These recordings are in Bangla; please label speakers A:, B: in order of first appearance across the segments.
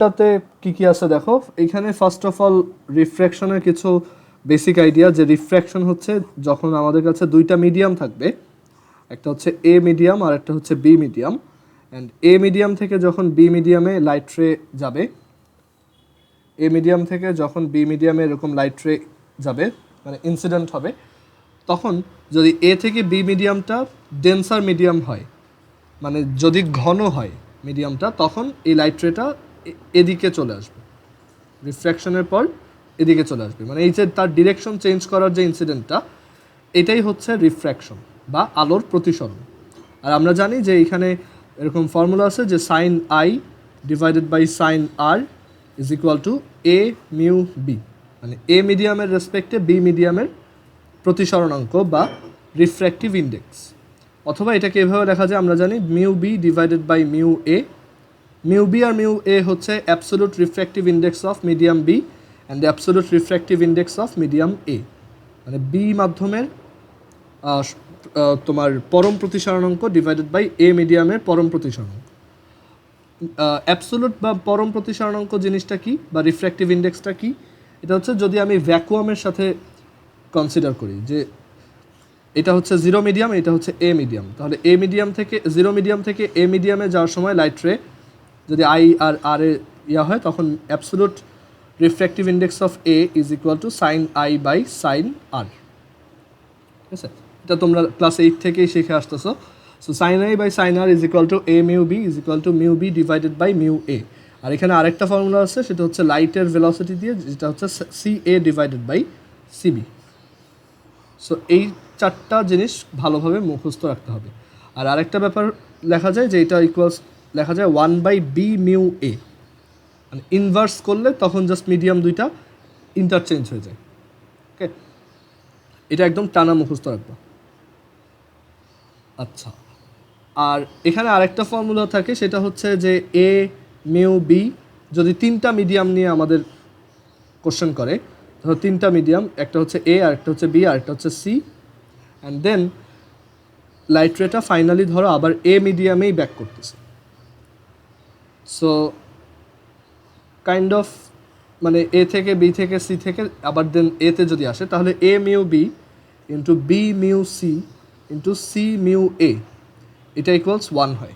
A: টাতে কি কি আছে দেখো, এখানে ফার্স্ট অফ অল রিফ্র্যাকশনের কিছু বেসিক আইডিয়া, যে রিফ্র্যাকশন হচ্ছে যখন আমাদের কাছে দুইটা মিডিয়াম থাকবে, একটা হচ্ছে এ মিডিয়াম আর একটা হচ্ছে B medium, and A medium থেকে যখন বি মিডিয়ামে লাইট রে যাবে, এ মিডিয়াম থেকে যখন বি মিডিয়ামে এরকম লাইট রে যাবে মানে ইনসিডেন্ট হবে, তখন যদি এ থেকে বি মিডিয়ামটা ডেন্সার মিডিয়াম হয়, মানে যদি ঘন হয় মিডিয়ামটা, তখন এই লাইট রেটা এদিকে চলে আসবে, রিফ্র্যাকশনের পর এদিকে চলে আসবে, মানে এই যে তার ডিরেকশন চেঞ্জ করার যে ইনসিডেন্টটা, এটাই হচ্ছে রিফ্র্যাকশন বা আলোর প্রতিসরণ। আর আমরা জানি যে এখানে এরকম ফর্মুলা আছে যে sine i divided by sine r is equal to A mu B, মানে এ মিডিয়ামের রেসপেক্টে বি মিডিয়ামের প্রতিসরণাঙ্ক বা রিফ্র্যাক্টিভ ইন্ডেক্স, অথবা এটাকে এভাবে লেখা যায়, আমরা জানি mu B divided by mu A. Mu B আর মিউ এ হচ্ছে absolute refractive index of medium B and absolute refractive index of medium A, মানে বি মাধ্যমের তোমার পরম প্রতিসরণাঙ্ক ডিভাইডেড বাই এ মিডিয়ামের পরম প্রতিসরণাঙ্ক। অ্যাবসোলুট বা পরম প্রতিসরণাঙ্ক জিনিসটা কি, বা রিফ্র্যাক্টিভ ইন্ডেক্সটা কি, এটা হচ্ছে যদি আমি ভ্যাকুয়ামের সাথে কনসিডার করি যে এটা হচ্ছে জিরো মিডিয়াম, এটা হচ্ছে এ মিডিয়াম, তাহলে এ মিডিয়াম থেকে জিরো মিডিয়াম থেকে এ মিডিয়ামে যাওয়ার সময় লাইট রে যদি আই আর আর এ ইয়া হয়, তখন absolute refractive index of A is equal to sine i by sine r. ঠিক আছে, এটা তোমরা ক্লাস 8 থেকেই শিখে আসতেছো। So sine i by sine r is equal to A mu B is equal to mu B divided by mu A. আর এখানে আরেকটা ফর্মুলা আছে, সেটা হচ্ছে লাইটের ভেলোসিটি দিয়ে, যেটা হচ্ছে c A divided by c B. So এই চারটা জিনিস ভালোভাবে মুখস্থ রাখতে হবে। আর আরেকটা ব্যাপার লেখা যায় যে এটা ইকুয়ালস লেখা যায় 1 বাই বি মিউ এ, মানে ইনভার্স করলে তখন জাস্ট মিডিয়াম দুইটা ইন্টারচেঞ্জ হয়ে যায়। ওকে, এটা একদম টানা মুখস্থ রাখবো। আচ্ছা, আর এখানে আরেকটা ফর্মুলা থাকে, সেটা হচ্ছে যে এ মিউ বি, যদি তিনটা মিডিয়াম নিয়ে আমাদের কোশ্চেন করে, ধরো তিনটা মিডিয়াম, একটা হচ্ছে এ, আর একটা হচ্ছে বি, আর একটা হচ্ছে সি, অ্যান্ড দেন লাইট রেটা ফাইনালি ধরো আবার এ মিডিয়ামেই ব্যাক করতেছে। সো কাইন্ড অফ মানে এ থেকে বি থেকে সি থেকে আবার দেন এতে যদি আসে, তাহলে A mu B into B mu C into C mu A, এটা ইকুয়ালস 1 হয়।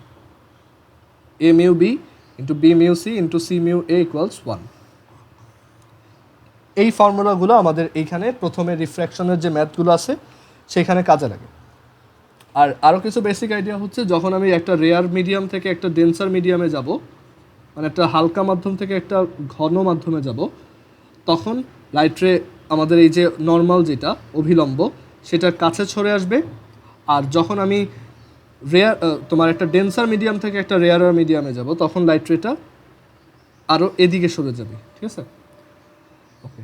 A: A mu B into B mu C into C mu A equals 1। এই ফর্মুলাগুলো আমাদের এইখানে প্রথমে রিফ্র্যাকশনের যে ম্যাথগুলো আছে সেখানে কাজে লাগে। আর আরও কিছু বেসিক আইডিয়া হচ্ছে, যখন আমি একটা রেয়ার মিডিয়াম থেকে একটা ডেন্সার মিডিয়ামে যাব, মানে একটা হালকা মাধ্যম থেকে একটা ঘন মাধ্যমে যাব, তখন লাইট রে আমাদের এই যে নর্মাল যেটা অভিলম্ব, সেটার কাছে সরে আসবে। আর যখন আমি রেয়ার তোমার একটা ডেন্সার মিডিয়াম থেকে একটা রেয়ারার মিডিয়ামে যাব, তখন লাইট রেটা আরও এদিকে সরে যাবে। ঠিক আছে, ওকে,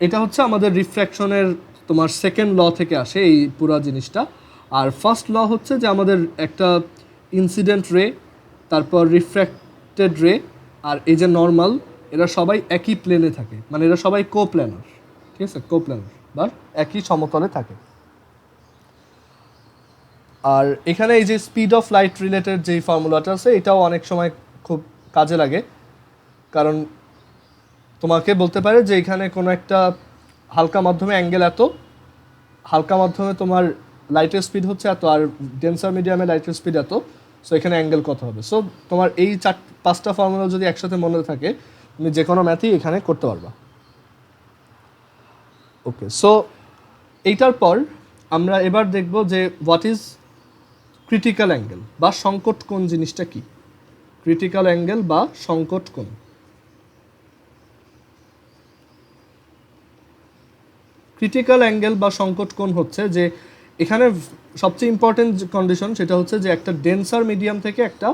A: এটা হচ্ছে আমাদের রিফ্র্যাকশনের তোমার সেকেন্ড ল থেকে আসে এই পুরো জিনিসটা। আর ফার্স্ট ল হচ্ছে যে আমাদের একটা ইনসিডেন্ট রে, তারপর রিফ্র্যাক্টেড রে, আর এই যে নর্মাল, এরা সবাই একই প্লেনে থাকে, মানে এরা সবাই কোপ্ল্যানার। ঠিক আছে, কোপ্ল্যানার বা একই সমতলে থাকে। আর এখানে এই যে স্পিড অফ লাইট রিলেটেড যেই ফর্মুলাটা আছে, এটাও অনেক সময় খুব কাজে লাগে, কারণ তোমাকে বলতে পারে যে এখানে কোনো একটা হালকা মাধ্যমে অ্যাঙ্গেল এত, হালকা মাধ্যমে তোমার লাইটের স্পিড হচ্ছে এত, আর ডেন্সার মিডিয়ামে লাইটের স্পিড এত, সো এখানে অ্যাঙ্গেল কত হবে। সো তোমার এই 4-5টা ফর্মুলা যদি একসাথে মনে থাকে, তুমি যে কোনো ম্যাথই এখানে করতে পারবা। ওকে, সো এইটার পর আমরা এবার দেখব যে হোয়াট ইজ ক্রিটিক্যাল অ্যাঙ্গেল বা সংকট কোণ জিনিসটা কি। ক্রিটিক্যাল অ্যাঙ্গেল বা সংকট কোণ। ক্রিটিক্যাল অ্যাঙ্গেল বা সংকট কোণ হচ্ছে যে এখানে সবচেয়ে ইম্পর্টেন্ট কন্ডিশন, সেটা হচ্ছে যে একটা ডেন্সার মিডিয়াম থেকে একটা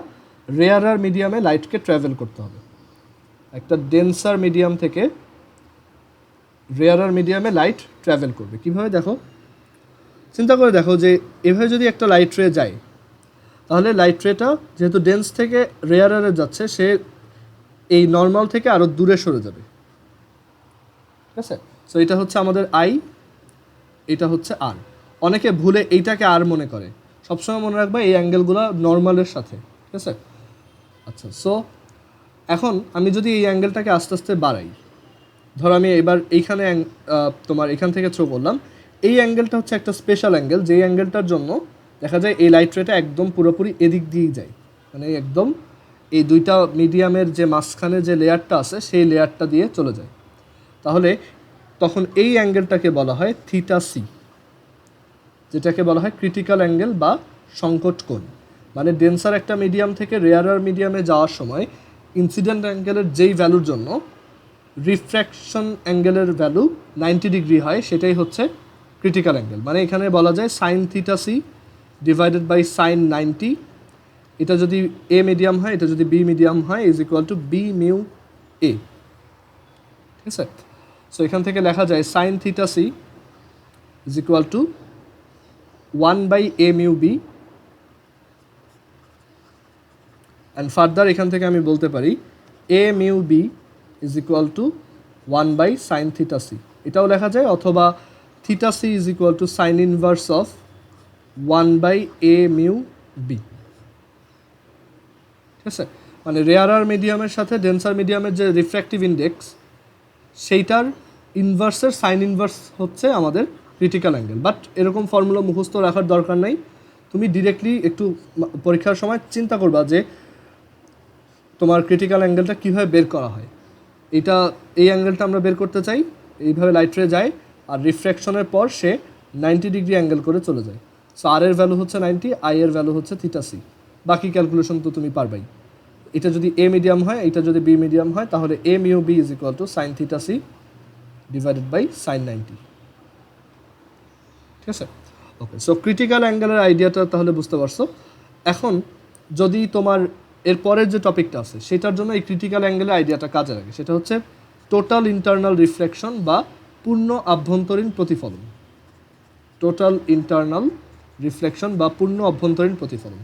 A: রেয়ারার মিডিয়ামে লাইটকে ট্রাভেল করতে হবে। একটা ডেন্সার মিডিয়াম থেকে রেয়ারার মিডিয়ামে লাইট ট্রাভেল করবে কীভাবে দেখো, চিন্তা করে দেখো যে এভাবে যদি একটা লাইট রে যায়, তাহলে লাইট রেটা যেহেতু ডেন্স থেকে রেয়ারারে যাচ্ছে, সে এই নর্মাল থেকে আরও দূরে সরে যাবে। ঠিক আছে, সো এটা হচ্ছে আমাদের আই, এটা হচ্ছে আর। অনেকে ভুলে এইটাকে আর মনে করে, সবসময় মনে রাখবা এই অ্যাঙ্গেলগুলো নর্মালের সাথে। ঠিক আছে, আচ্ছা, সো এখন আমি যদি এই অ্যাঙ্গেলটাকে আস্তে আস্তে বাড়াই, ধরো আমি এবার এইখানে তোমার এখান থেকে থ্রো করলাম, এই অ্যাঙ্গেলটা হচ্ছে একটা স্পেশাল অ্যাঙ্গেল, যেই অ্যাঙ্গেলটার জন্য দেখা যায় এই লাইট রেটা একদম পুরোপুরি এদিক দিয়েই যায়, মানে একদম এই দুইটা মিডিয়ামের যে মাঝখানে যে লেয়ারটা আছে সেই লেয়ারটা দিয়ে চলে যায়। তাহলে তখন এই অ্যাঙ্গেলটাকে বলা হয় থিটা সি, যেটাকে বলা হয় ক্রিটিক্যাল অ্যাঙ্গেল বা সংকট কোণ। মানে ডেন্সার একটা মিডিয়াম থেকে রেয়ারার মিডিয়ামে যাওয়ার সময় ইনসিডেন্ট অ্যাঙ্গেলের যেই ভ্যালুর জন্য রিফ্র্যাকশন অ্যাঙ্গেলের ভ্যালু 90 ডিগ্রি হয়, সেটাই হচ্ছে ক্রিটিক্যাল অ্যাঙ্গেল। মানে এখানে বলা যায় sine theta c divided by sine 90, এটা যদি এ মিডিয়াম হয়, এটা যদি বি মিডিয়াম হয়, is equal to B mu A. ঠিক আছে, সো এখান থেকে লেখা যায় sine theta c is equal to 1/a mu b, and further এখান থেকে আমি বলতে পারি a mu b is equal to 1/sin theta c, এটাও লেখা যায়, অথবা theta c is equal to sine inverse of 1/a mu b। ঠিক আছে, মানে রেয়ারার মিডিয়ামের সাথে ডেন্সার মিডিয়ামের যে রিফ্র্যাক্টিভ ইন্ডেক্স, সেইটার ইনভার্সের সাইন ইনভার্স হচ্ছে আমাদের ক্রিটিক্যাল অ্যাঙ্গেল। বাট এরকম ফর্মুলা মুখস্থ রাখার দরকার নাই, তুমি ডিরেক্টলি একটু পরীক্ষার সময় চিন্তা করবা যে তোমার ক্রিটিক্যাল অ্যাঙ্গেলটা কীভাবে বের করা হয়। এই অ্যাঙ্গেলটা আমরা বের করতে চাই, এইভাবে লাইট রে যায় আর রিফ্র্যাকশনের পর সে 90 ডিগ্রি অ্যাঙ্গেল করে চলে যায়। সো আর এর ভ্যালু হচ্ছে 90, আই এর ভ্যালু হচ্ছে থিটা সি। বাকি ক্যালকুলেশন তো তুমি পারবাই। এটা যদি এ মিডিয়াম হয়, এটা যদি বি মিডিয়াম হয়, তাহলে A mu B is equal to sine theta c divided by sine 90। ঠিক আছে, ওকে। সো ক্রিটিক্যাল অ্যাঙ্গেলের আইডিয়াটা তাহলে বুঝতে পারছো। এখন যদি তোমার এরপরের যে টপিকটা আছে সেটার জন্য এই ক্রিটিক্যাল অ্যাঙ্গেলের আইডিয়াটা কাজে লাগে, সেটা হচ্ছে টোটাল ইন্টারনাল রিফ্লেকশন বা পূর্ণ আভ্যন্তরীণ প্রতিফলন। টোটাল ইন্টারনাল রিফ্লেকশন বা পূর্ণ অভ্যন্তরীণ প্রতিফলন,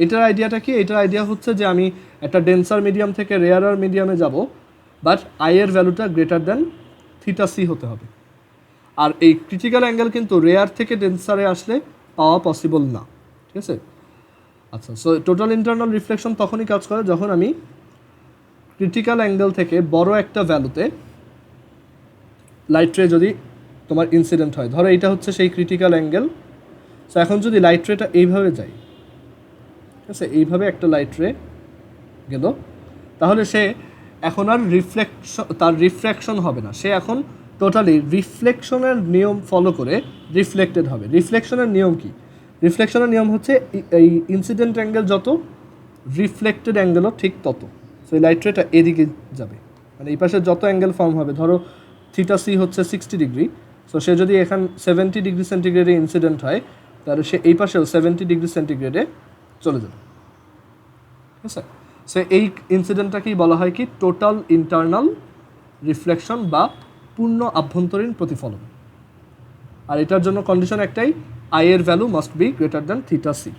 A: এটার আইডিয়াটা কি? এটার আইডিয়া হচ্ছে যে আমি একটা ডেন্সার মিডিয়াম থেকে রেয়ারার মিডিয়ামে যাব, বাট আই এর ভ্যালুটা গ্রেটার দ্যান থিটা সি হতে হবে। আর এই ক্রিটিক্যাল অ্যাঙ্গেল কিন্তু রেয়ার থেকে ডেন্সারে আসলে পাওয়া পসিবল না। ঠিক আছে, আচ্ছা। সো টোটাল ইন্টারনাল রিফ্লেকশন তখনই কাজ করে যখন আমি ক্রিটিক্যাল অ্যাঙ্গেল থেকে বড় একটা ভ্যালুতে লাইট রে যদি তোমার ইনসিডেন্ট হয়, ধরো এটা হচ্ছে সেই ক্রিটিক্যাল অ্যাঙ্গেল। সো এখন যদি লাইট রেটা এইভাবে যায়, ঠিক আছে, এইভাবে একটা লাইট রে গেল, তাহলে সে এখন আর তার রিফ্র্যাকশন হবে না, সে এখন টোটালি রিফ্লেকশনের নিয়ম ফলো করে রিফ্লেক্টেড হবে। রিফ্লেকশনের নিয়ম কি? রিফ্লেকশনের নিয়ম হচ্ছে এই ইনসিডেন্ট অ্যাঙ্গেল যত, রিফ্লেক্টেড অ্যাঙ্গেলও ঠিক তত। সো এই লাইট রেটা এদিকে যাবে, মানে এই পাশে যত অ্যাঙ্গেল ফর্ম হবে, ধরো থিটা সি হচ্ছে 60 ডিগ্রি, সো সে যদি এখান 70 ডিগ্রি সেন্টিগ্রেডে ইনসিডেন্ট হয়, তাহলে সে এই পাশেও 70 ডিগ্রি সেন্টিগ্রেডে চলে যাবে। ঠিক আছে, সো এই ইনসিডেন্টটাকেই বলা হয় কি টোটাল ইন্টারনাল রিফ্লেকশন বা পূর্ণ আভ্যন্তরীণ প্রতিফলন। আর এটার জন্য কন্ডিশন একটাই, আই এর value must be greater than theta c.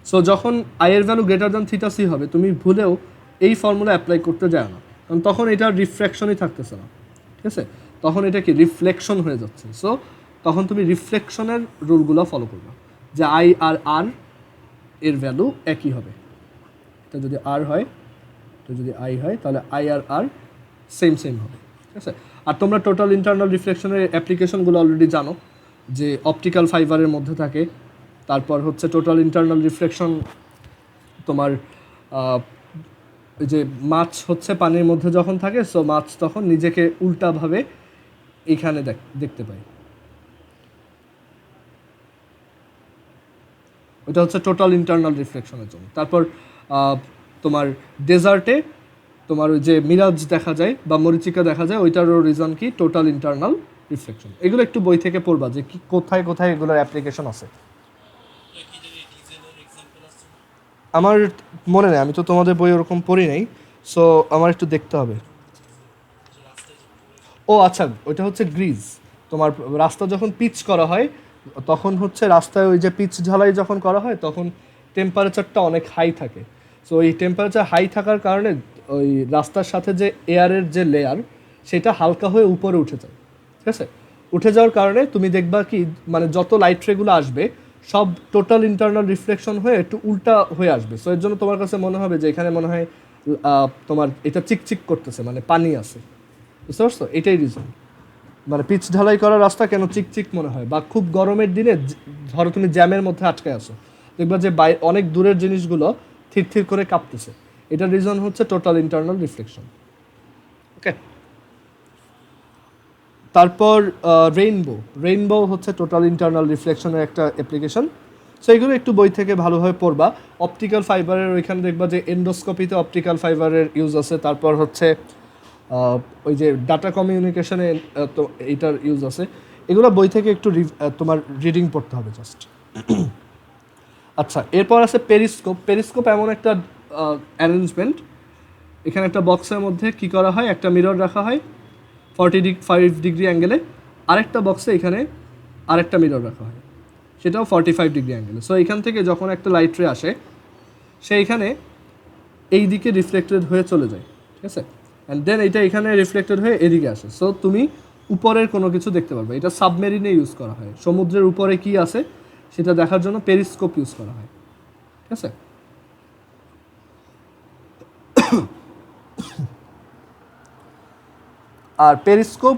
A: So যখন আই এর value greater than theta c হবে, তুমি ভুলেও এই ফর্মুলা অ্যাপ্লাই করতে যাও না, কারণ তখন এটা রিফ্র্যাকশনই থাকতেছে না। ঠিক আছে, তখন এটা কি রিফ্লেকশন হয়ে যাচ্ছে। সো তখন তুমি রিফ্লেকশনের রুলগুলো ফলো করবে, যে আই আর আর এর ভ্যালু একই হবে। এটা যদি আর হয়, এটা যদি আই হয়, তাহলে আই আর আর সেম হবে। ঠিক আছে, আর তোমরা টোটাল ইন্টারনাল রিফ্লেকশনের অ্যাপ্লিকেশনগুলো অলরেডি জানো, যে অপটিক্যাল ফাইবারের মধ্যে থাকে। তারপর হচ্ছে টোটাল ইন্টারনাল রিফ্লেকশন তোমার যে মাছ হচ্ছে পানির মধ্যে যখন থাকে, সো মাছ তখন নিজেকে উল্টাভাবে এইখানে দেখতে পায়। ওইটা হচ্ছে টোটাল ইন্টারনাল রিফ্লেকশনের জন্য। তারপর তোমার ডেজার্টে তোমার ওই যে মিরাজ দেখা যায় বা মরিচিকা দেখা যায়, ওইটারও রিজন কি টোটাল ইন্টারনাল রিফ্লেকশন। এগুলো একটু বই থেকে পড়বা যে কি কোথায় কোথায় এগুলোর অ্যাপ্লিকেশন আছে। আমার মনে নেই, আমি তো তোমাদের বই ওরকম পড়ি নাই, সো আমার একটু দেখতে হবে। ও আচ্ছা, ওইটা হচ্ছে গ্রিজ। তোমার রাস্তা যখন পিচ করা হয়, তখন হচ্ছে রাস্তায় ওই যে পিচ ঢালাই যখন করা হয়, তখন টেম্পারেচারটা অনেক হাই থাকে। সো এই টেম্পারেচার হাই থাকার কারণে ওই রাস্তার সাথে যে এয়ারের যে লেয়ার, সেটা হালকা হয়ে উপরে উঠে যায়। ঠিক আছে, উঠে যাওয়ার কারণে তুমি দেখবা কি, মানে যত লাইট রেগুলো আসবে সব টোটাল ইন্টারনাল রিফ্লেকশন হয়ে একটু উল্টা হয়ে আসবে। সো এর জন্য তোমার কাছে মনে হবে যে এখানে মনে হয় তোমার এটা চিকচিক করতেছে, মানে পানি আছে, বুঝতে পারছো? এটাই রিজন। মানে পিচ ঢালাই করা রাস্তা কেন চিকচিক মনে হয়, বা খুব গরমের দিনে ধরো তুমি জ্যামের মধ্যে আটকে আসো, দেখবা যে অনেক দূরের জিনিসগুলো থির থির করে কাঁপতেছে। এটার রিজন হচ্ছে টোটাল ইন্টারনাল রিফ্লেকশন। ওকে, তারপর রেইনবো হচ্ছে টোটাল ইন্টারনাল রিফ্লেকশনের একটা অ্যাপ্লিকেশন। সো এগুলো একটু বই থেকে ভালোভাবে পড়বা। অপটিক্যাল ফাইবারের ওইখানে দেখবা যে এন্ডোস্কোপিতে অপটিক্যাল ফাইবারের ইউজ আছে। তারপর হচ্ছে ওই যে ডাটা কমিউনিকেশনে তো এইটার ইউজ আছে। এগুলো বই থেকে একটু তোমার রিডিং পড়তে হবে জাস্ট। আচ্ছা, এরপর আছে পেরিস্কোপ এমন একটা অ্যারেঞ্জমেন্ট, এখানে একটা বক্সের মধ্যে কি করা হয়, একটা মিরর রাখা হয় 45 ডিগ্রি অ্যাঙ্গেলে, আরেকটা বক্সে এখানে আরেকটা মিরর রাখা হয়, সেটাও 45 ডিগ্রি অ্যাঙ্গেলে। সো এখান থেকে যখন একটা লাইট রে আসে, সে এখানে এই দিকে রিফ্লেক্টেড হয়ে চলে যায়, ঠিক আছে? অ্যান্ড দেন এটা এখানে রিফ্লেক্টেড হয়ে এদিকে আসে। সো তুমি উপরের কোনো কিছু দেখতে পারবে। এটা সাবমেরিনে ইউজ করা হয়, সমুদ্রের উপরে কি আছে সেটা দেখার জন্য পেরিস্কোপ ইউজ করা হয়, ঠিক আছে? আর পেরিস্কোপ,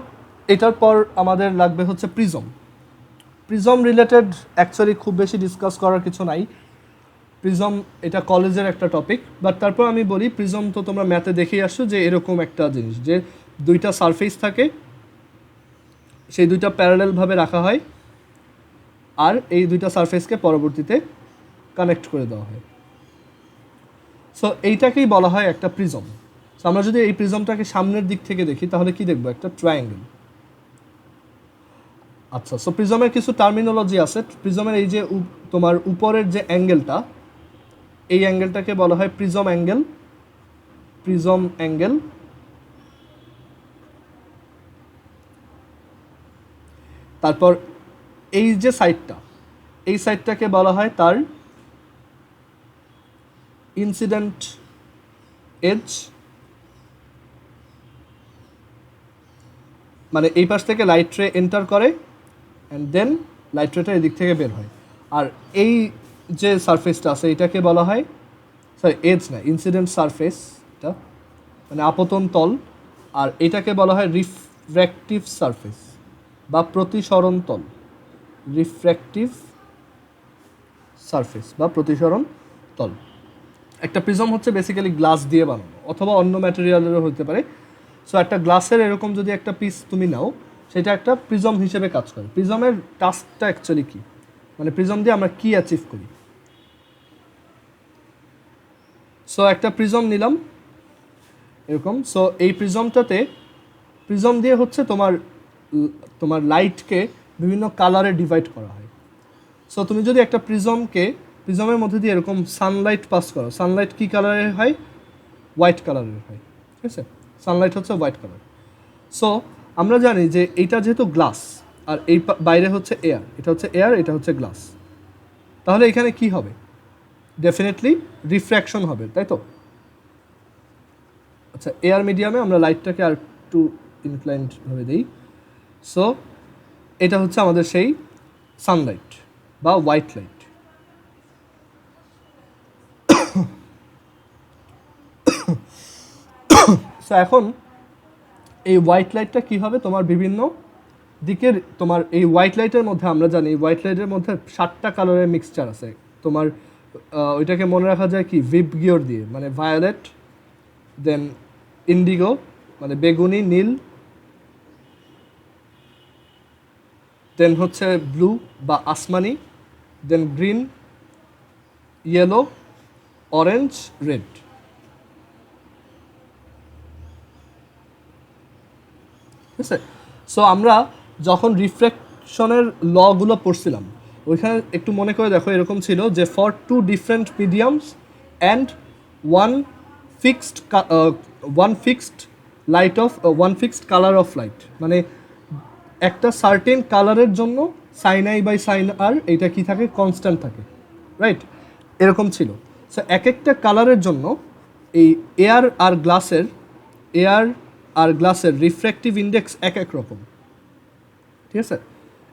A: এটার পর আমাদের লাগবে হচ্ছে প্রিজম রিলেটেড অ্যাকচুয়ালি খুব বেশি ডিসকাস করার কিছু নাই। প্রিজম এটা কলেজের একটা টপিক, বাট তারপর আমি বলি প্রিজম তো তোমরা ম্যাথে দেখেই আসছো যে এরকম একটা জিনিস, যে দুইটা সারফেস থাকে, সেই দুইটা প্যারালেলভাবে রাখা হয়, আর এই দুইটা সারফেসকে পরবর্তীতে কানেক্ট করে দেওয়া হয়। সো এইটাকেই বলা হয় একটা প্রিজম। সো আমরা যদি এই প্রিজমটাকে সামনের দিক থেকে দেখি তাহলে কি দেখবো, একটা ট্রায়াঙ্গেল। আচ্ছা, সো প্রিজমের কিছু টার্মিনোলজি আছে। প্রিজমের এই যে তোমার উপরের যে অ্যাঙ্গেলটা, এই অ্যাঙ্গেলটাকে বলা হয় প্রিজম অ্যাঙ্গেল। তারপর এই যে সাইডটা, এই সাইডটাকে বলা হয় তার ইনসিডেন্ট এজ, মানে এই পাশ থেকে লাইট রে এন্টার করে অ্যান্ড দেন লাইট রেটা এদিক থেকে বের হয়। আর এই যে সারফেসটা আছে এটাকে বলা হয়, সরি এজ না, ইনসিডেন্ট সারফেস, এটা মানে আপতন তল। আর এটাকে বলা হয় রিফ্র্যাক্টিভ সারফেস বা প্রতিসরণ তল, রিফ্র্যাক্টিভ সারফেস বা প্রতিসরণ তল। একটা প্রিজম হচ্ছে বেসিক্যালি গ্লাস দিয়ে বানানো, অথবা অন্য ম্যাটেরিয়ালেরও হতে পারে। সো একটা গ্লাসের এরকম যদি একটা পিস তুমি নাও, সেটা একটা প্রিজম হিসেবে কাজ করে। প্রিজমের টাস্কটা অ্যাকচুয়ালি কি, মানে প্রিজম দিয়ে আমরা কি অ্যাচিভ করি। সো একটা প্রিজম নিলাম এরকম। সো এই প্রিজম দিয়ে হচ্ছে তোমার লাইটকে বিভিন্ন কালারে ডিভাইড করা হয়। সো তুমি যদি একটা প্রিজমের মধ্যে দিয়ে এরকম সানলাইট পাস করো, সানলাইট কী কালারের হয়, হোয়াইট কালারের হয়, ঠিক আছে? সানলাইট হচ্ছে হোয়াইট কালার। সো আমরা জানি যে এইটা যেহেতু গ্লাস আর এই বাইরে হচ্ছে এয়ার, এটা হচ্ছে এয়ার, এটা হচ্ছে গ্লাস, তাহলে এখানে কি হবে, ডেফিনেটলি রিফ্র্যাকশন হবে, তাই তো? আচ্ছা, এয়ার মিডিয়ামে আমরা লাইটটাকে আর একটু ইনক্লাইন্ডভাবে দিই। সো এটা হচ্ছে আমাদের সেই সানলাইট বা হোয়াইট লাইট। সো এখন এই হোয়াইট লাইটটা কী হবে, তোমার বিভিন্ন দিকের, তোমার এই হোয়াইট লাইটের মধ্যে আমরা জানি হোয়াইট লাইটের মধ্যে 7টা কালারের মিক্সচার আছে। তোমার ওইটাকে মনে রাখা যায় কি, ভিপ গিওর দিয়ে, মানে ভায়োলেট, দেন ইন্ডিগো মানে বেগুনি নীল, দেন হচ্ছে ব্লু বা আসমানি, দেন গ্রিন, ইয়েলো, অরেঞ্জ, রেড। ঠিক আছে? সো আমরা যখন রিফ্র্যাকশনের লগুলো পড়ছিলাম, ওইখানে একটু মনে করে দেখো, এরকম ছিল যে for 2 different mediums and one fixed colour of light, মানে একটা সার্টেন কালারের জন্য সাইন আই বাই সাইন আর এইটা কি থাকে, কনস্ট্যান্ট থাকে, রাইট? এরকম ছিল। সো এক একটা কালারের জন্য এই এয়ার আর গ্লাসের রিফ্র্যাক্টিভ ইন্ডেক্স এক এক রকম, ঠিক আছে?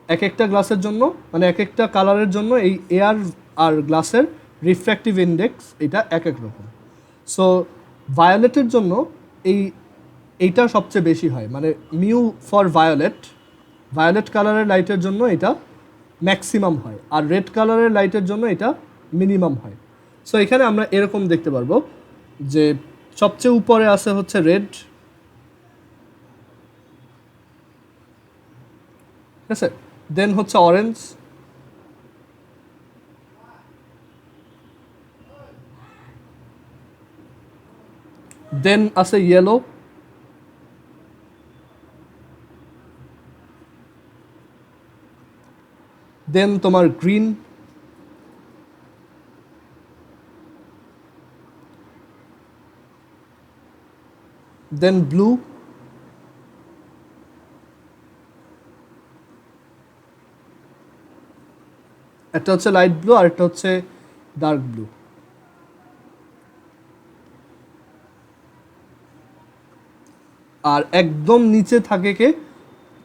A: এক একটা গ্লাসের জন্য, মানে এক একটা কালারের জন্য এই এয়ার আর গ্লাসের রিফ্র্যাক্টিভ ইন্ডেক্স এটা এক এক রকম। সো ভায়োলেটের জন্য এইটা সবচেয়ে বেশি হয়, মানে মিউ ফর ভায়োলেট কালারের লাইটের জন্য এটা ম্যাক্সিমাম হয়, আর রেড কালারের লাইটের জন্য এটা মিনিমাম হয়। সো এখানে আমরা এরকম দেখতে পারবো যে সবচেয়ে উপরে আছে হচ্ছে রেড, ঠিক আছে, দেন হচ্ছে অরেঞ্জ, দেন আছে ইয়েলো, দেন তোমার গ্রিন, দেন ব্লু, একটা হচ্ছে লাইট ব্লু আর একটা হচ্ছে ডার্ক ব্লু। আর একদম নিচে থাকে কে,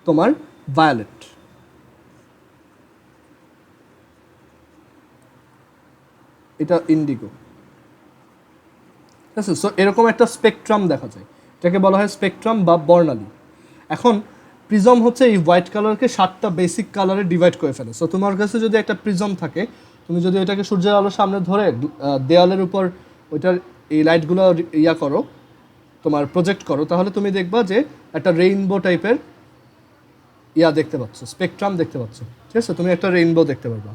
A: তোমার ভায়োলেট। এটা ইন্ডিগো, ঠিক আছে। সো এরকম একটা স্পেকট্রাম দেখা যায়, এটাকে বলা হয় স্পেকট্রাম বা বর্ণালী। এখন প্রিজম হচ্ছে এই হোয়াইট কালারকে 7টা বেসিক কালারে ডিভাইড করে ফেলে। সো তোমার কাছে যদি একটা প্রিজম থাকে, তুমি যদি ওইটাকে সূর্যের আলোর সামনে ধরে দেওয়ালের উপর ওইটার এই লাইটগুলো করো, তোমার প্রজেক্ট করো, তাহলে তুমি দেখবা যে একটা রেইনবো টাইপের দেখতে পাচ্ছ, স্পেকট্রাম দেখতে পাচ্ছ, ঠিক আছে। তুমি একটা রেইনবো দেখতে পারবা।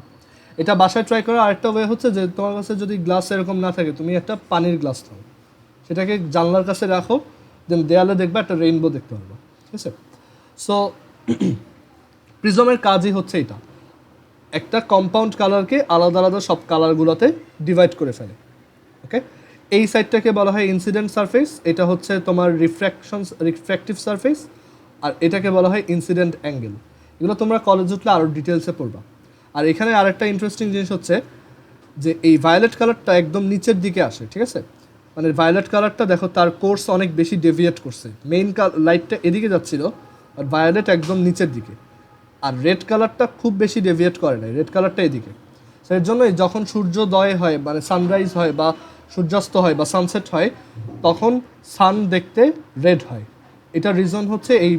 A: এটা বাসায় ট্রাই করার আরেকটা ওয়ে হচ্ছে যে তোমার কাছে যদি গ্লাস এরকম না থাকে, তুমি একটা পানির গ্লাস নাও, সেটাকে জানলার কাছে রাখো, দেন দেয়ালে দেখবা একটা রেইনবো দেখতে পারবা, ঠিক আছে। সো প্রিজমের কাজই হচ্ছে এটা, একটা কম্পাউন্ড কালারকে আলাদা আলাদা সব কালারগুলোতে ডিভাইড করে ফেলে, ওকে। এই সাইডটাকে বলা হয় ইনসিডেন্ট সারফেস, এটা হচ্ছে তোমার রিফ্র্যাক্টিভ সারফেস, আর এটাকে বলা হয় ইনসিডেন্ট অ্যাঙ্গেল। এগুলো তোমরা কলেজ উঠলে আরও ডিটেলসে পড়বা। আর এখানে আরেকটা ইন্টারেস্টিং জিনিস হচ্ছে যে এই ভায়োলেট কালারটা একদম নিচের দিকে আসে, ঠিক আছে। মানে ভায়োলেট কালারটা দেখো তার কোর্স অনেক বেশি ডেভিয়েট করছে, মেইন লাইটটা এদিকে যাচ্ছিল, আর ভায়োলেট একদম নিচের দিকে। আর রেড কালারটা খুব বেশি ডেভিয়েট করে না, রেড কালারটা এদিকে। সো এর জন্যই যখন সূর্যোদয় হয়, মানে সানরাইজ হয় বা সূর্যাস্ত হয় বা সানসেট হয়, তখন সান দেখতে রেড হয়। এটার রিজন হচ্ছে এই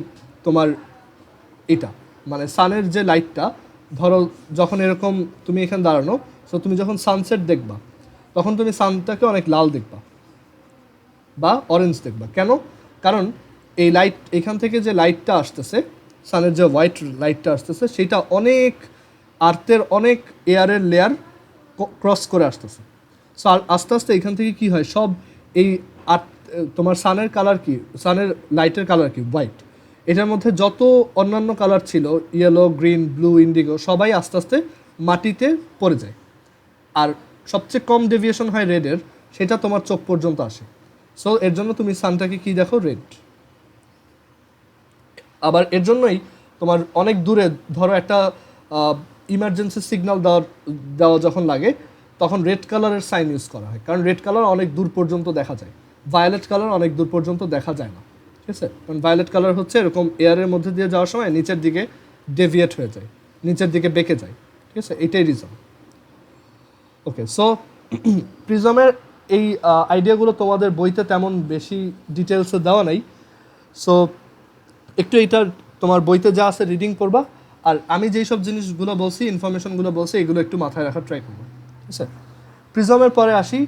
A: তোমার এটা, মানে সানের যে লাইটটা, ধরো যখন এরকম তুমি এখানে দাঁড়ানো, সো তুমি যখন সানসেট দেখবা, তখন তুমি সানটাকে অনেক লাল দেখবা বা অরেঞ্জ দেখবা। কেন? কারণ এই লাইট, এখান থেকে যে লাইটটা আসতেছে, সানের যে হোয়াইট লাইটটা আসতেছে, সেটা অনেক আর্থের অনেক এয়ারের লেয়ার ক্রস করে আসতেছে। সো আস্তে আস্তে এখান থেকে কি হয়, সব এই তোমার সানের কালার কি, সানের লাইটের কালার কি, হোয়াইট। এটার মধ্যে যত অন্যান্য কালার ছিল, ইয়েলো, গ্রিন, ব্লু, ইন্ডিগো, সবাই আস্তে আস্তে মাটিতে পড়ে যায়। আর সবচেয়ে কম ডেভিয়েশন হয় রেডের, সেটা তোমার চোখ পর্যন্ত আসে। সো এর জন্য তুমি সানটাকে কি দেখো, রেড। আবার এর জন্যই তোমার অনেক দূরে, ধরো একটা ইমার্জেন্সি সিগন্যাল দেওয়া যখন লাগে, তখন রেড কালারের সাইন ইউজ করা হয়, কারণ রেড কালার অনেক দূর পর্যন্ত দেখা যায়, ভায়োলেট কালার অনেক দূর পর্যন্ত দেখা যায় না, ঠিক আছে। কারণ ভায়োলেট কালার হচ্ছে এরকম এয়ারের মধ্যে দিয়ে যাওয়ার সময় নিচের দিকে ডেভিয়েট হয়ে যায়, নিচের দিকে বেঁকে যায়, ঠিক আছে, এটাই রিজন। ওকে, সো প্রিজমের এই আইডিয়াগুলো তোমাদের বইতে তেমন বেশি ডিটেলসে দেওয়া নাই। সো একটু এটা তোমার বইতে যা আছে রিডিং করবা, আর আমি যেই সব জিনিসগুলো বলছি, ইনফরমেশনগুলো বলছি, এগুলো একটু মাথায় রাখার ট্রাই করবো, ঠিক আছে। প্রিজমের পরে আসি,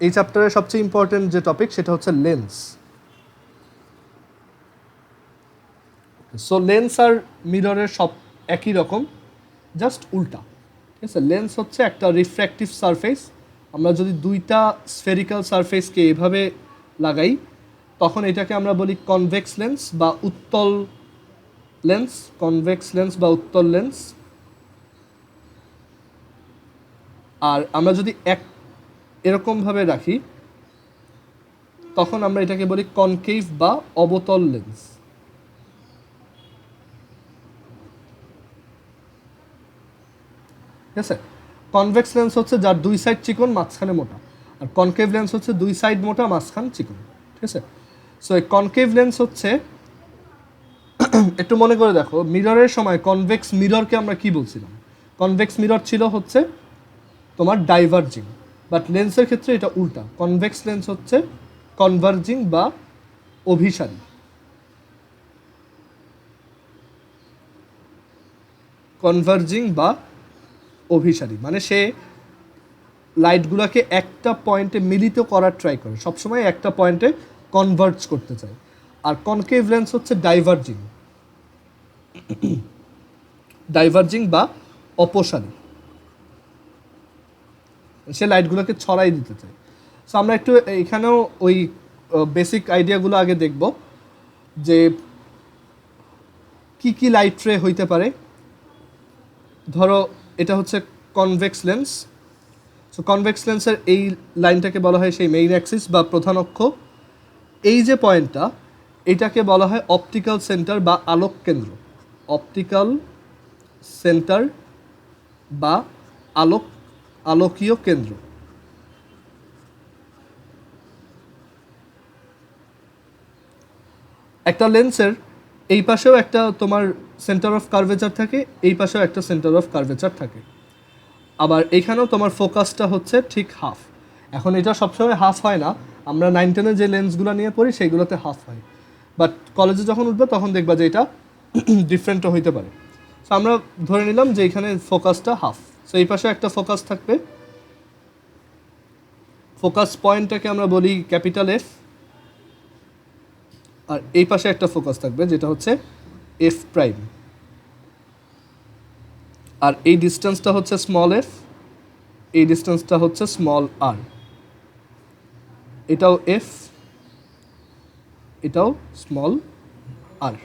A: এই চ্যাপ্টারের সবচেয়ে ইম্পর্টেন্ট যে টপিক, সেটা হচ্ছে লেন্স। সো লেন্স আর মিররের সব একই রকম, জাস্ট উল্টা, ঠিক আছে। লেন্স হচ্ছে একটা রিফ্র্যাক্টিভ সারফেস। আমরা যদি দুইটা স্ফেরিক্যাল সারফেসকে এভাবে লাগাই, তখন এটাকে আমরা বলি কনভেক্স লেন্স বা উত্তল লেন্স, কনভেক্স লেন্স বা উত্তল লেন্স। আর আমরা যদি এরকমভাবে রাখি, তখন আমরা এটাকে বলি কনকেভ বা অবতল লেন্স। ঠিক আছে, কনভেক্স লেন্স হচ্ছে যার দুই সাইড চিকন, মাঝখানে মোটা, আর কনকেভ লেন্স হচ্ছে দুই সাইড মোটা, মাঝখান চিকন, ঠিক আছে। সো এই কনকেভ লেন্স হচ্ছে, একটু মনে করে দেখো, মিররের সময় কনভেক্স মিররকে আমরা কি বলছিলাম? কনভেক্স মিরর ছিল হচ্ছে তোমার ডাইভার্জিং, বাট লেন্সের ক্ষেত্রে এটা উল্টা, কনভেক্স লেন্স হচ্ছে কনভার্জিং বা অভিসারী। কনভার্জিং বা অভিসারী মানে সে লাইটগুলোকে একটা পয়েন্টে মিলিত করার ট্রাই করে, সবসময় একটা পয়েন্টে কনভার্জ করতে চায়। আর কনকেভ লেন্স হচ্ছে ডাইভার্জিং, ডাইভার্জিং বা অপসারী, সে লাইটগুলোকে ছড়াই দিতে চায়। সো আমরা একটু এখানেও ওই বেসিক আইডিয়াগুলো আগে দেখব যে কি কি লাইট রে হইতে পারে। ধরো এটা হচ্ছে কনভেক্স লেন্স। সো কনভেক্স লেন্সের এই লাইনটাকে বলা হয় সেই মেইন অ্যাক্সিস বা প্রধান অক্ষ। এই যে পয়েন্টটা, এটাকে বলা হয় অপটিক্যাল সেন্টার বা আলোক কেন্দ্র। অপটিক্যাল সেন্টার বা আলোকীয় কেন্দ্র। একটা লেন্সের এই পাশেও একটা তোমার সেন্টার অফ কার্ভেচার থাকে, এই পাশেও একটা সেন্টার অফ কার্ভেচার থাকে। আবার এইখানেও তোমার ফোকাসটা হচ্ছে ঠিক হাফ। এখন এটা সবসময় হাফ হয় না, আমরা 9-10-এ যে লেন্সগুলো নিয়ে পড়ি সেইগুলোতে হাফ হয়, বাট কলেজে যখন উঠবে তখন দেখবা যে এটা ডিফারেন্টও হইতে পারে। সো আমরা ধরে নিলাম যে এখানে ফোকাসটা হাফ। সো এই পাশে একটা ফোকাস থাকবে, ফোকাস পয়েন্টটাকে আমরা বলি ক্যাপিটাল এফ, আর এই পাশে একটা ফোকাস থাকবে যেটা হচ্ছে এফ প্রাইম, আর এই ডিস্টেন্সটা হচ্ছে স্মল এফ, এই ডিস্টেন্সটা হচ্ছে স্মল আর। এটাও এফ, এটাও স্মল আর।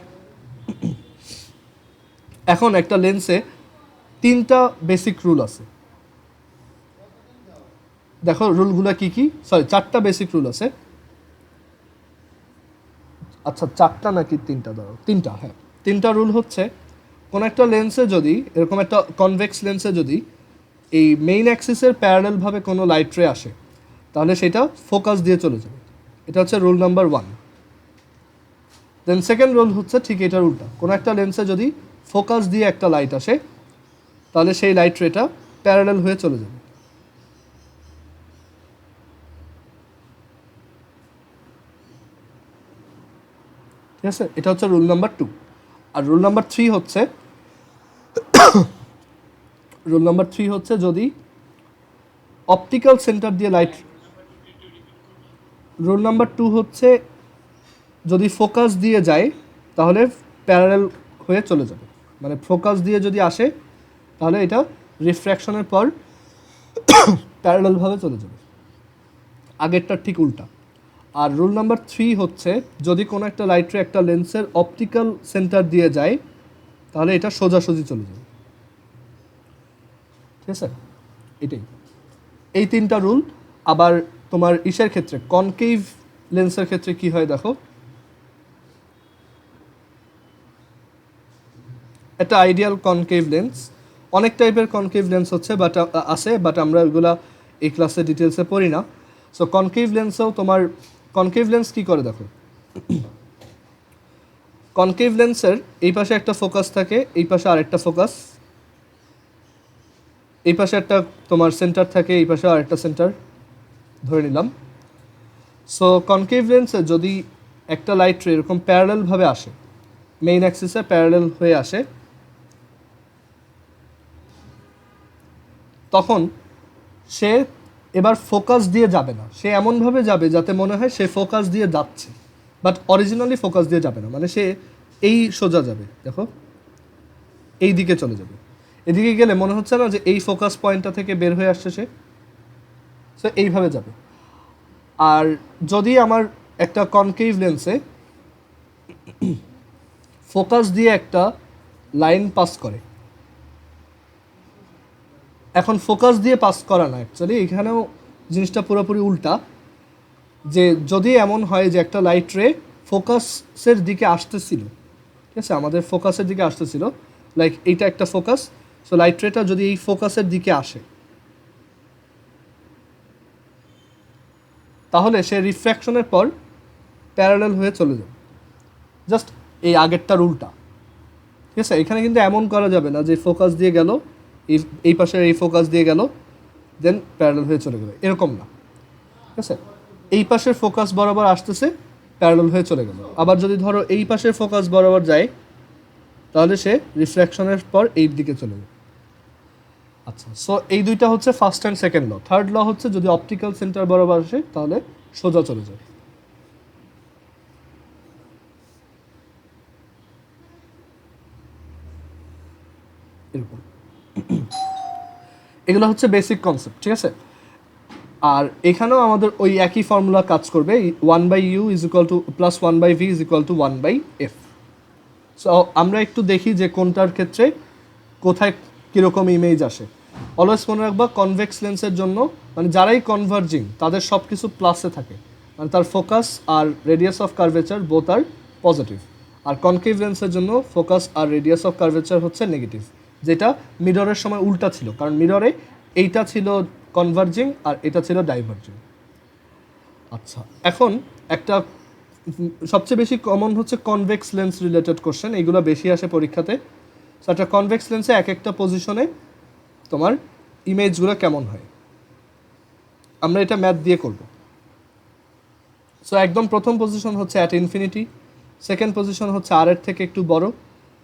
A: এখন একটা লেন্সে 3টা বেসিক রুল আছে। দেখো রুলগুলো কি কি, সরি 4টা বেসিক রুল আছে। আচ্ছা 4টা নাকি 3টা, ধরো 3টা, হ্যাঁ 3টা রুল হচ্ছে কোন একটা লেন্সে যদি এরকম একটা কনভেক্স লেন্সে যদি এই মেইন অ্যাক্সিসের প্যারালালভাবে কোনো লাইট রে আসে তাহলে সেটা ফোকাস দিয়ে চলে যাবে। এটা হচ্ছে rule number 1। Then second rule হচ্ছে ঠিক এটার উল্টা, কোনো একটা লেন্সে যদি ফোকাস দিয়ে একটা লাইট আসে তাহলে সেই লাইট রেটা প্যারালাল হয়ে চলে যাবে। ঠিক আছে, এটা হচ্ছে রুল নাম্বার 2। আর রুল নাম্বার 3 হচ্ছে যদি অপটিক্যাল সেন্টার দিয়ে লাইট, রুল নাম্বার 2 হচ্ছে যদি ফোকাস দিয়ে যায় তাহলে প্যারালাল হয়ে চলে যাবে, মানে ফোকাস দিয়ে যদি আসে তাহলে এটা রিফ্র্যাকশনের পর প্যারালালভাবে চলে যাবে, আগেরটার ঠিক উল্টা। আর রুল নাম্বার 3 হচ্ছে যদি কোনো একটা লাইট রে একটা লেন্সের অপটিক্যাল সেন্টার দিয়ে যায় তাহলে এটা সোজাসুজি চলে যাবে। ঠিক আছে, এটাই এই 3টা রুল। আবার তোমার ইসের ক্ষেত্রে কনকেভ লেন্সের ক্ষেত্রে কি হয় দেখো, একটা আইডিয়াল কনকেভ লেন্স, অনেক টাইপের কনকেভ লেন্স হচ্ছে বাট আমরা ওইগুলা এই ক্লাসে ডিটেলসে পড়ি না। সো কনকেভ লেন্সেও তোমার কনকেভ লেন্স কী করে দেখো, কনকেভ লেন্সের এই পাশে একটা ফোকাস থাকে, এই পাশে আরেকটা ফোকাস, এই পাশে একটা তোমার সেন্টার থাকে, এই পাশে আরেকটা সেন্টার ধরে নিলাম। সো কনকেভ লেন্সে যদি একটা লাইট রে এরকম প্যারালালভাবে আসে, মেইন অ্যাক্সিসে প্যারালাল হয়ে আসে, তখন সে এবার ফোকাস দিয়ে যাবে না, সে এমনভাবে যাবে যাতে মনে হয় সে ফোকাস দিয়ে যাচ্ছে, বাট অরিজিনালি ফোকাস দিয়ে যাবে না, মানে সে এই সোজা যাবে, দেখো এই দিকে চলে যাবে। এদিকে গেলে মনে হচ্ছে না যে এই ফোকাস পয়েন্টটা থেকে বের হয়ে আসছে সে, সো এইভাবে যাবে। আর যদি আমার একটা কনকেভ লেন্সে ফোকাস দিয়ে একটা লাইন পাস করে, এখন ফোকাস দিয়ে পাস করা না, অ্যাকচুয়ালি এখানেও জিনিসটা পুরোপুরি উল্টা, যে যদি এমন হয় যে একটা লাইট রে ফোকাসের দিকে আসতেছিল, ঠিক আছে আমাদের ফোকাসের দিকে আসতেছিল, লাইক এইটা একটা ফোকাস, সো লাইট রেটা যদি এই ফোকাসের দিকে আসে তাহলে সে রিফ্র্যাকশনের পর প্যারালাল হয়ে চলে যাবে, জাস্ট এই আগেরটার উল্টা। ঠিক আছে, এখানে কিন্তু এমন করা যাবে না যে ফোকাস দিয়ে গেল, এই পাশে এই ফোকাস দিয়ে গেল দেন প্যারালাল হয়ে চলে গেল, এরকম না। ঠিক আছে, এই পাশের ফোকাস বরাবর আসতেছে, প্যারালাল হয়ে চলে গেল। আবার যদি ধরো এই পাশের ফোকাস বরাবর যায়, তাহলে সে রিফ্র্যাকশনের পর এই দিকে চলে যাবে। আচ্ছা, সো এই দুইটা হচ্ছে first and second law. Third law হচ্ছে যদি অপটিক্যাল সেন্টার বরাবর আসে তাহলে সোজা চলে যায়। এরকম এগুলো হচ্ছে বেসিক কনসেপ্ট, ঠিক আছে। আর এখানেও আমাদের ওই একই ফর্মুলা কাজ করবে, 1/u is equal two plus 1/v is equal two 1/f। So আমরা একটু দেখি যে কোনটার ক্ষেত্রে কোথায় কীরকম ইমেজ আসে। অলওয়েজ মনে রাখবা কনভেক্স লেন্সের জন্য মানে যারাই কনভার্জিং তাদের সব কিছু প্লাসে থাকে, মানে তার ফোকাস আর radius of curvature both are positive. আর কনকেভ লেন্সের জন্য ফোকাস আর রেডিয়াস অফ কার্ভেচার হচ্ছে নেগেটিভ, যেটা মিররের সময় উল্টা ছিল, কারণ মিররে এইটা ছিল কনভার্জিং আর এটা ছিল ডাইভার্জিং। আচ্ছা, এখন একটা সবচেয়ে বেশি কমন হচ্ছে কনভেক্স লেন্স রিলেটেড কোশ্চেন, এইগুলো বেশি আসে পরীক্ষাতে। সো একটা কনভেক্স লেন্সে এক একটা পজিশনে তোমার ইমেজগুলো কেমন হয়, আমরা এটা ম্যাথ দিয়ে করব। সো একদম প্রথম পজিশন হচ্ছে অ্যাট ইনফিনিটি, সেকেন্ড পজিশন হচ্ছে আর এর থেকে একটু বড়,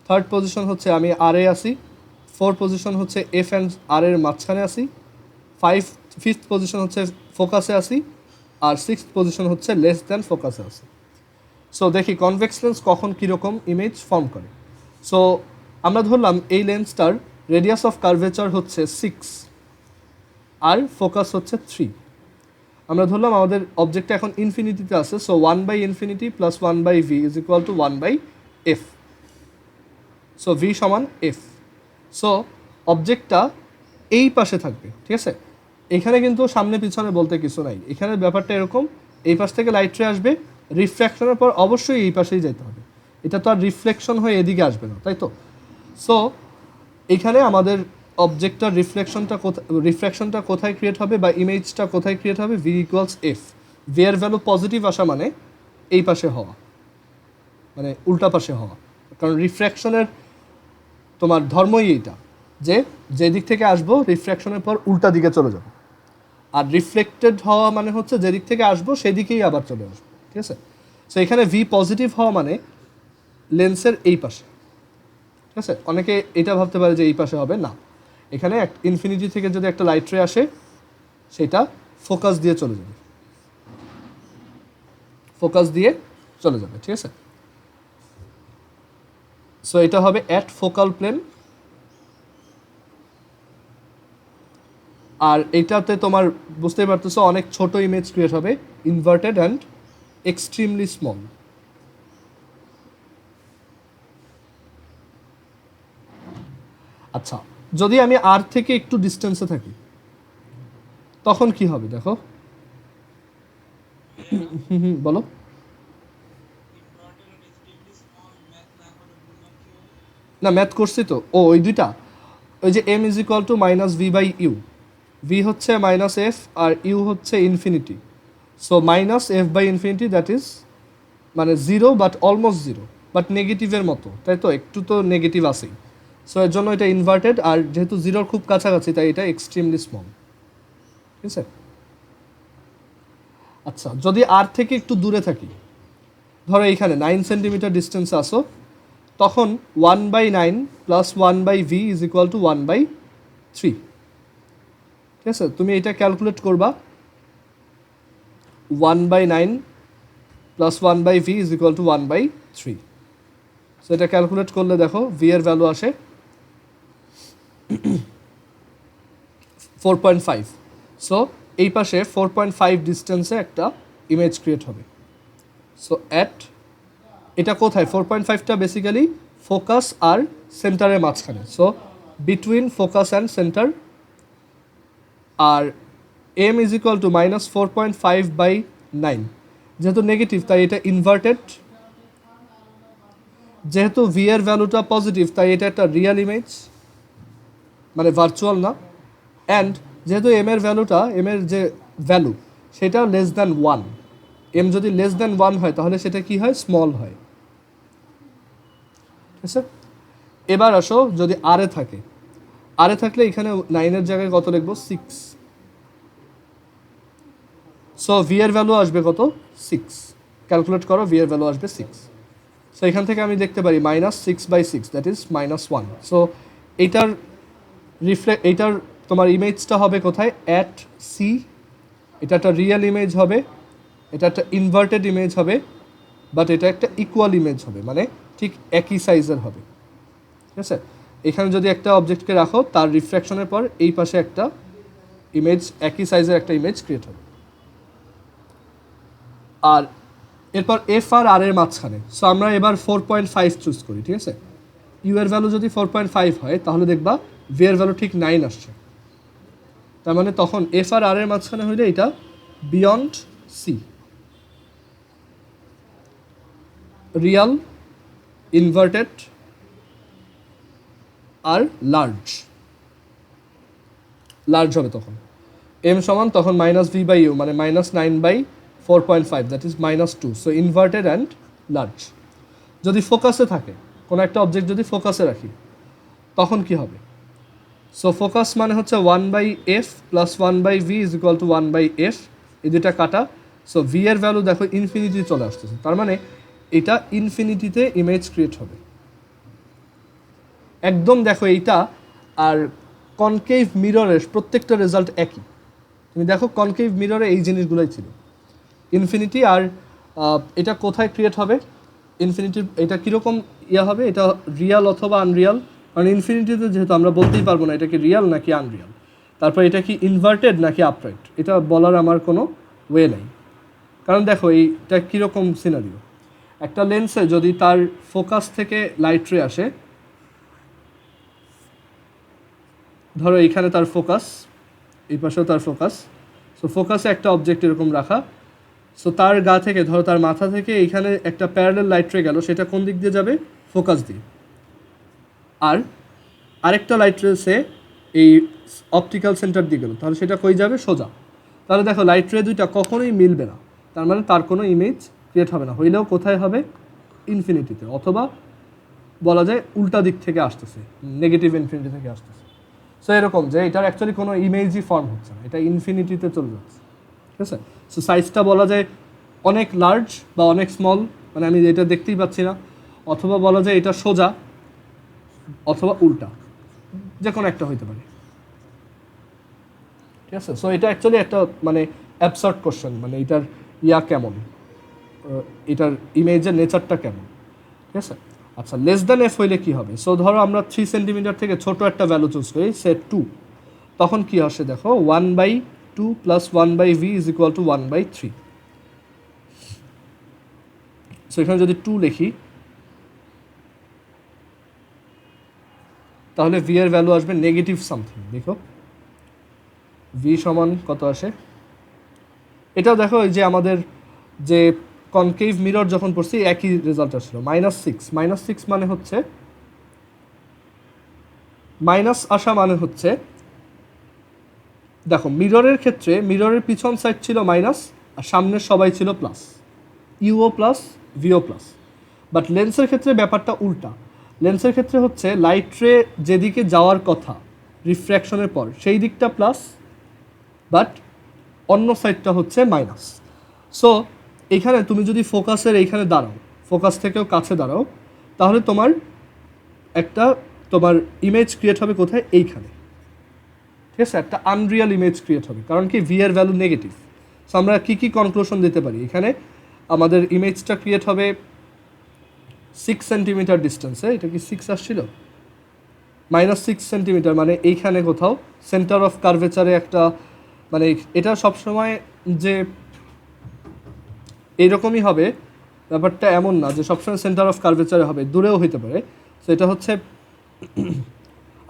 A: থার্ড পজিশন হচ্ছে আমি আর এ আসি, ফোর্থ পজিশন হচ্ছে এফ অ্যান্ড আর এর মাঝখানে আসি, ফিফথ পজিশন হচ্ছে ফোকাসে আসি, আর সিক্সথ পজিশন হচ্ছে লেস দ্যান ফোকাসে আসি। সো দেখি কনভেক্স লেন্স কখন কীরকম ইমেজ ফর্ম করে। সো আমরা ধরলাম এই লেন্সটার রেডিয়াস অফ কার্ভেচার হচ্ছে 6 আর ফোকাস হচ্ছে 3। আমরা ধরলাম আমাদের অবজেক্টটা এখন ইনফিনিটিতে আছে, so 1/∞ plus 1/v is equal two 1/f। So v সমান f। সো অবজেক্টটা এই পাশে থাকবে, ঠিক আছে। এখানে কিন্তু সামনে পিছনে বলতে কিছু নাই, এখানে ব্যাপারটা এরকম, এই পাশ থেকে লাইট রে আসবে, রিফ্র্যাকশনের পর অবশ্যই এই পাশেই যেতে হবে, এটা তো আর রিফ্লেকশন হয়ে এদিকে আসবে না, তাই তো। সো এখানে আমাদের অবজেক্টটার রিফ্র্যাকশনটা কোথায় ক্রিয়েট হবে বা ইমেজটা কোথায় ক্রিয়েট হবে, v ইকুয়ালস f। ভি এর ভ্যালু পজিটিভ আসা মানে এই পাশে হওয়া, মানে উল্টা পাশে হওয়া, কারণ রিফ্র্যাকশনের তোমার ধর্মই এইটা যে যেদিক থেকে আসবো রিফ্র্যাকশনের পর উল্টা দিকে চলে যাবো, আর রিফ্লেক্টেড হওয়া মানে হচ্ছে যেদিক থেকে আসবো সেদিকেই আবার চলে আসবো, ঠিক আছে। সো এখানে ভি পজিটিভ হওয়া মানে লেন্সের এই পাশে, ঠিক আছে। অনেকে এটা ভাবতে পারে যে এই পাশে হবে, না, এখানে ইনফিনিটি থেকে যদি একটা লাইট রে আসে সেটা ফোকাস দিয়ে চলে যাবে, ঠিক আছে। সো এটা হবে অ্যাট ফোকাল প্লেন, আর এইটাতে তোমার বুঝতেই পারতেছো অনেক ছোট ইমেজ ক্রিয়েট হবে, ইনভার্টেড অ্যান্ড এক্সট্রিমলি স্মল। আচ্ছা, যদি আমি আর থেকে একটু ডিস্টেন্সে থাকি তখন কি হবে দেখো। বলো। না, ম্যাথ করছি তো, ওই দুইটা, ওই যে m is equal to minus v by u, v হচ্ছে মাইনাস এফ আর ইউ হচ্ছে infinity. So minus f by infinity that is মানে zero, but almost zero, but নেগেটিভের মতো, তাই তো, একটু তো নেগেটিভ আছেই। সো এর জন্য এটা ইনভার্টেড, আর যেহেতু জিরোর খুব কাছাকাছি তাই এটা এক্সট্রিমলি স্মল, ঠিক আছে। আচ্ছা, যদি আর থেকে একটু দূরে থাকি, ধরো এইখানে 9 সেন্টিমিটার ডিস্টেন্সে আসো, তখন 1/9 plus 1/v is equal two 1/3, ঠিক আছে। তুমি এটা ক্যালকুলেট করবা, 1/9 plus 1/v is equal two 1/3। So এটা ক্যালকুলেট করলে দেখো ভি এর ভ্যালু আসে 4.5। সো এই পাশে 4.5 ডিস্টেন্সে একটা ইমেজ ক্রিয়েট হবে। সো এটা কোথায়, 4.5টা বেসিক্যালি ফোকাস আর সেন্টারের মাঝখানে, so between focus and centre. আর m is equal to minus 4.5/9, যেহেতু নেগেটিভ তাই এটা ইনভার্টেড, যেহেতু ভি এর ভ্যালুটা পজিটিভ তাই এটা একটা রিয়েল ইমেজ, মানে ভার্চুয়াল না। অ্যান্ড যেহেতু এম এর যে ভ্যালু সেটা লেস দ্যান 1, এম যদি লেস দ্যান 1 হয় তাহলে সেটা কি হয়, স্মল হয়, ঠিক আছে। এবার আসো যদি আর থাকলে এখানে 9-এর জায়গায় কত লিখবো, 6। সো ভি এর ভ্যালু আসবে কত 6, ক্যালকুলেট করো, ভি এর ভ্যালু আসবে 6। সো এখান থেকে আমি দেখতে পারি -6/6 দ্যাট ইজ -1। সো এইটার এইটার তোমার ইমেজটা হবে কোথায় অ্যাট সি, এটা একটা রিয়েল ইমেজ হবে, এটা একটা ইনভার্টেড ইমেজ হবে, বাট এটা একটা ইকুয়াল ইমেজ হবে, মানে ঠিক একই সাইজের হবে। ঠিক আছে, এখানে যদি একটা অবজেক্টকে রাখো তার রিফ্র্যাকশনের পর এই পাশে একটা ইমেজ, একই সাইজের একটা ইমেজ ক্রিয়েট হবে। আর এরপর এফ আর আর এর মাঝখানে, সো আমরা এবার 4.5 চুজ করি। ঠিক আছে, ইউ এর ভ্যালু যদি 4.5 হয় তাহলে দেখবা ভি এর ভ্যালু ঠিক 9 আসছে। তার মানে তখন এফ আর আর এর মাঝখানে হইলে এটা বিয়ন্ড সি, রিয়াল, ইনভার্টেড আর লার্জ হবে তখন এম সমান তখন -v/u মানে -9/4.5 that is -2। So inverted and large. যদি ফোকাসে থাকে, কোনো একটা অবজেক্ট যদি ফোকাসে রাখি তখন কি হবে? সো ফোকাস মানে হচ্ছে 1/f plus 1/v is equal two 1/f, এই দুটা কাটা। সো ভি এর ভ্যালু দেখো ইনফিনিটি চলে আসতেছে, তার মানে এটা ইনফিনিটিতে ইমেজ ক্রিয়েট হবে একদম। দেখো এইটা আর কনকেভ মিররের প্রত্যেকটা রেজাল্ট একই। তুমি দেখো কনকেভ মিররে এই জিনিসগুলোই ছিল, ইনফিনিটি। আর এটা কোথায় ক্রিয়েট হবে? ইনফিনিটির এটা কীরকম হবে? এটা রিয়াল অথবা আনরিয়াল, কারণ ইনফিনিটিতে যেহেতু আমরা বলতেই পারবো না এটা কি রিয়াল নাকি আনরিয়াল। তারপর এটা কি ইনভার্টেড নাকি আপরাইট, এটা বলার আমার কোনো ওয়ে নাই। কারণ দেখো এইটা কীরকম সিনারিও, একটা লেন্সে যদি তার ফোকাস থেকে লাইট রে আসে, ধরো এইখানে তার ফোকাস, এই পাশেও তার ফোকাস, সো ফোকাসে একটা অবজেক্ট এরকম রাখা, সো তার গা থেকে ধরো তার মাথা থেকে এইখানে একটা প্যারালাল লাইট রে গেল, সেটা কোন দিক দিয়ে যাবে? ফোকাস দিয়ে। আর আরেকটা লাইট রেসে এই অপটিক্যাল সেন্টার দিয়ে গেল, তাহলে সেটা কই যাবে? সোজা। তাহলে দেখো লাইট রে দুইটা কখনোই মিলবে না, তার মানে তার কোনো ইমেজ ক্রিয়েট হবে না। হইলেও কোথায় হবে? ইনফিনিটিতে, অথবা বলা যায় উল্টা দিক থেকে আসতেছে, নেগেটিভ ইনফিনিটি থেকে আসতেছে। সো এরকম যে এটার অ্যাকচুয়ালি কোনো ইমেজই ফর্ম হচ্ছে না, এটা ইনফিনিটিতে চলে যাচ্ছে। ঠিক আছে, সো সাইজটা বলা যায় অনেক লার্জ বা অনেক স্মল, মানে আমি এটা দেখতেই পাচ্ছি না, অথবা বলা যায় এটা সোজা অথবা উল্টা, যে কোনো একটা হইতে পারে। ঠিক আছে, সো এটা অ্যাকচুয়ালি একটা মানে অ্যাবসার্ড কোশ্চেন, মানে এটার কেমন, এটার ইমেজের নেচারটা কেমন। ঠিক আছে, আচ্ছা লেস দ্যান এফ হইলে কী হবে? সো ধরো আমরা 3 সেন্টিমিটার থেকে ছোট একটা ভ্যালু চুজ করি, সে 2, তখন কি আসে দেখো 1/2 plus 1/v is equal two 1/3। So এখানে যদি 2 লিখি তাহলে ভি এর ভ্যালু আসবে নেগেটিভ সামথিং। দেখো ভি সমান কত আসে, এটাও দেখো এই যে আমাদের যে কনকেভ মিরর যখন পড়ছি একই রেজাল্ট আসলো, -6। -6 মানে হচ্ছে মাইনাস আসা মানে হচ্ছে, দেখো মিররের ক্ষেত্রে মিররের পিছন সাইড ছিল মাইনাস আর সামনের সবাই ছিল প্লাস, ইউও প্লাস ভিও প্লাস। বাট লেন্সের ক্ষেত্রে ব্যাপারটা উল্টা। লেন্সের ক্ষেত্রে হচ্ছে লাইট রে যেদিকে যাওয়ার কথা রিফ্র্যাকশনের পর সেই দিকটা প্লাস, বাট অন্য সাইডটা হচ্ছে মাইনাস। সো এখানে তুমি যদি ফোকাসের এইখানে দাঁড়াও, ফোকাস থেকেও কাছে দাঁড়াও, তাহলে তোমার ইমেজ ক্রিয়েট হবে কোথায়? এইখানে। ঠিক আছে, একটা আনরিয়াল ইমেজ ক্রিয়েট হবে, কারণ কি ভি এর ভ্যালু নেগেটিভ। সো আমরা কী কনক্লুশন দিতে পারি? এখানে আমাদের ইমেজটা ক্রিয়েট হবে 6 সেন্টিমিটার ডিস্টেন্সে, এটা কি 6 আসছিল? -6 সেন্টিমিটার, মানে এইখানে কোথাও সেন্টার অফ কার্ভেচারে একটা, মানে এটা সবসময় যে এইরকমই হবে ব্যাপারটা এমন না যে সবসময় সেন্টার অফ কার্ভেচারে হবে, দূরেও হইতে পারে। সো এটা হচ্ছে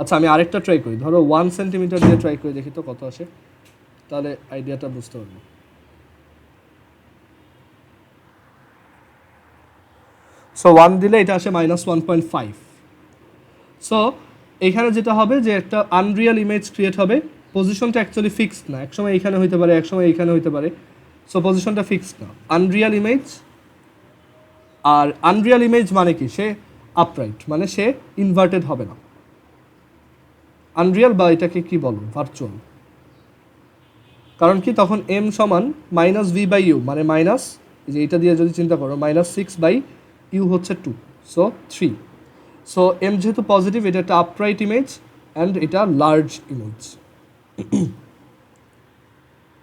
A: আচ্ছা আমি আরেকটা ট্রাই করি, ধরো 1 সেন্টিমিটার দিয়ে ট্রাই করে দেখি তো কত আসে, তাহলে আইডিয়াটা বুঝতে পারবো। সো 1 দিলে এটা আসে -1.5। সো এইখানে যেটা হবে যে একটা আনরিয়াল ইমেজ ক্রিয়েট হবে, পজিশনটা অ্যাকচুয়ালি ফিক্সড না, একসময় এইখানে হইতে পারে একসময় এইখানে হইতে পারে। সো পজিশনটা ফিক্সড না, আনরিয়াল ইমেজ। আর আনরিয়াল ইমেজ মানে কি? সে আপরাইট, মানে সে ইনভার্টেড হবে না। আনরিয়াল বা এটাকে কি বলো? ভার্চুয়াল। কারণ কি তখন এম সমান মাইনাস ভি বাই ইউ, মানে মাইনাস, যে এটা দিয়ে যদি চিন্তা করো মাইনাস 6 বাই ইউ হচ্ছে 2, সো 3। সো এম যেহেতু পজিটিভ, এটা একটা আপরাইট ইমেজ অ্যান্ড এটা লার্জ ইমেজ।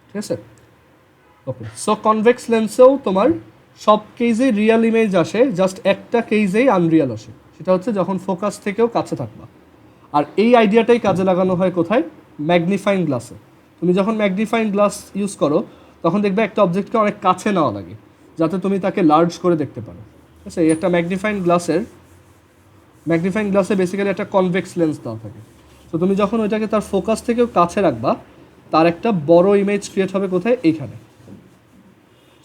A: ঠিক আছে, ওকে। সো কনভেক্স লেন্সেও তোমার সব কেসেই রিয়েল ইমেজ আসে, জাস্ট একটা কেসেই আনরিয়াল আসে, সেটা হচ্ছে যখন ফোকাস থেকেও কাছে থাকবা। আর এই আইডিয়াটাই কাজে লাগানো হয় কোথায়? ম্যাগনিফাইং গ্লাসে। তুমি যখন ম্যাগনিফাইং গ্লাস ইউজ করো তখন দেখবে একটা অবজেক্টকে অনেক কাছে নেওয়া লাগে যাতে তুমি তাকে লার্জ করে দেখতে পারো। ঠিক আছে, এই একটা ম্যাগনিফাইং গ্লাসে বেসিক্যালি একটা কনভেক্স লেন্স দেওয়া থাকে। তো তুমি যখন ওইটাকে তার ফোকাস থেকেও কাছে রাখবা, তার একটা বড় ইমেজ ক্রিয়েট হবে কোথায়? এইখানে।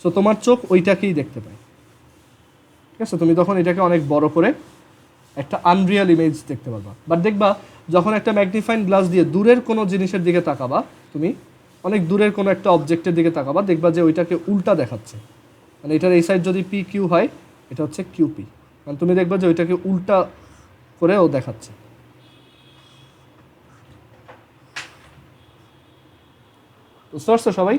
A: সো তোমার চোখ ওইটাকেই দেখতে পায়। ঠিক আছে, তুমি তখন এটাকে অনেক বড় করে একটা আনরিয়াল ইমেজ দেখতে পারবা। বাট দেখবা যখন একটা ম্যাগনিফাইং গ্লাস দিয়ে দূরের কোনো জিনিসের দিকে তাকাবা, তুমি অনেক দূরের কোনো একটা অবজেক্টের দিকে তাকাবা, দেখবা যে ওইটাকে উল্টা দেখাচ্ছে। মানে এটার এই সাইড যদি পি কিউ হয়, এটা হচ্ছে কিউপি, মানে তুমি দেখবা যে ওইটাকে উল্টা করে ও দেখাচ্ছে। বুঝতে পারছো সবাই?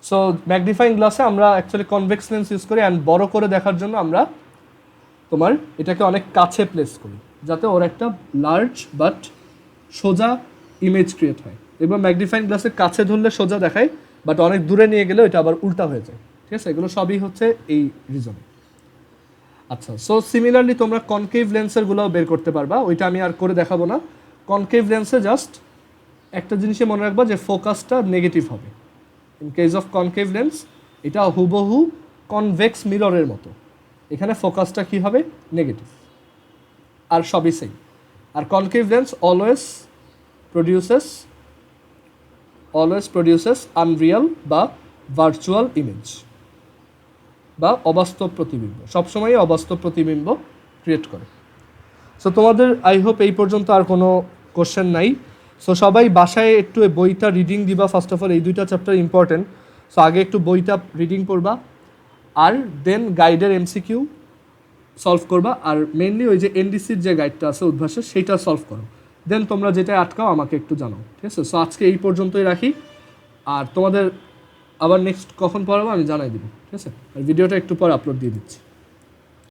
A: সো ম্যাগনিফাইং গ্লাসে আমরা অ্যাকচুয়ালি কনভেক্স লেন্স ইউজ করি, অ্যান্ড বড় করে দেখার জন্য আমরা তোমার এটাকে অনেক কাছে প্লেস করি যাতে ওর একটা লার্জ বাট সোজা ইমেজ ক্রিয়েট হয়। এবার ম্যাগনিফাইং গ্লাসের কাছে ধরলে সোজা দেখায়, বাট অনেক দূরে নিয়ে গেলে এটা আবার উল্টা হয়ে যায়। ঠিক আছে, এগুলো সবই হচ্ছে এই রিজনে। আচ্ছা, সো সিমিলারলি তোমরা কনকেভ লেন্সেরগুলোও বের করতে পারবা, ওইটা আমি আর করে দেখাবো না। কনকেভ লেন্সে জাস্ট একটা জিনিসে মনে রাখবা যে ফোকাসটা নেগেটিভ হবে। In case of concave lens এটা হুবহু কনভেক্স মিররের মতো, এখানে ফোকাসটা কী হবে? নেগেটিভ, আর সবই সেম। আর concave lens always produces unreal বা ভার্চুয়াল ইমেজ বা অবাস্তব প্রতিবিম্ব, সবসময়ই অবাস্তব প্রতিবিম্ব ক্রিয়েট করে। সো তোমাদের আই হোপ এই পর্যন্ত আর কোনো কোশ্চেন নাই। সো সবাই বাসায় একটু বইটা রিডিং দিবা। ফার্স্ট অফ অল এই দুইটা চ্যাপ্টার ইম্পর্টেন্ট, সো আগে একটু বইটা রিডিং করবা, আর দেন গাইডের এমসিকিউ সলভ করবা, আর মেনলি ওই যে এনডিসির যে গাইডটা আছে উদ্ভাসের, সেইটা সলভ করো। দেন তোমরা যেটা আটকাও আমাকে একটু জানাও। ঠিক আছে, সো আজকে এই পর্যন্তই রাখি, আর তোমাদের আবার নেক্সট কখন পড়াবো আমি জানাই দিব। ঠিক আছে, আর ভিডিওটা একটু পর আপলোড দিয়ে দিচ্ছি।